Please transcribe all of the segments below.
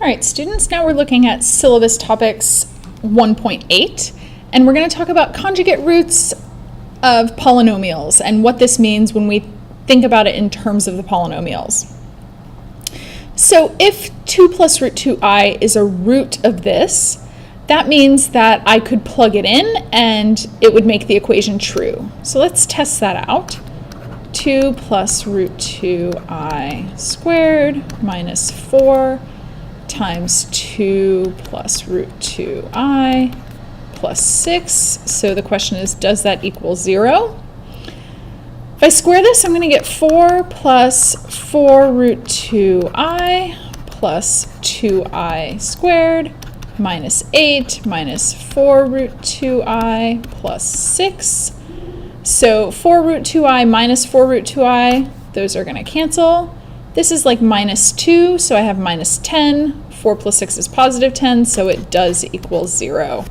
All right, students, now we're looking at syllabus topics 1.8, and we're going to talk about conjugate roots of polynomials and what this means when we think about it in terms of the polynomials. So if 2 plus root 2i is a root of this, that means that I could plug it in and it would make the equation true. So let's test that out. 2 plus root 2i squared minus 4 times 2 plus root 2i plus 6. So the question is, does that equal 0? If I square this, I'm going to get 4 plus 4 root 2i plus 2i squared minus 8 minus 4 root 2i plus 6. So 4 root 2i minus 4 root 2i, those are going to cancel. This is like minus 2, so I have minus 10. 4 plus 6 is positive 10, so it does equal 0.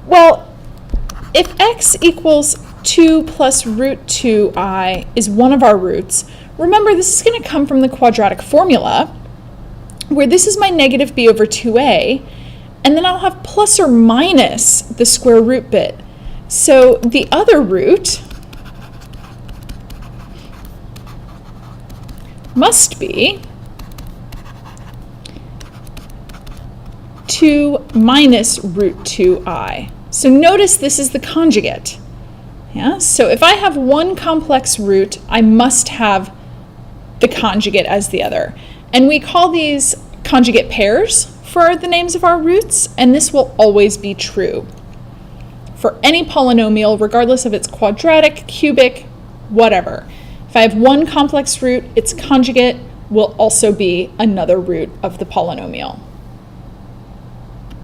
Well, if x equals 2 plus root 2i is one of our roots, remember this is going to come from the quadratic formula, where this is my negative b over 2a, and then I'll have plus or minus the square root bit. So the other root must be 2 minus root 2i. So notice this is the conjugate. Yeah? So if I have one complex root, I must have the conjugate as the other. And we call these conjugate pairs for the names of our roots, and this will always be true for any polynomial, regardless of its quadratic, cubic, whatever. If I have one complex root, its conjugate will also be another root of the polynomial.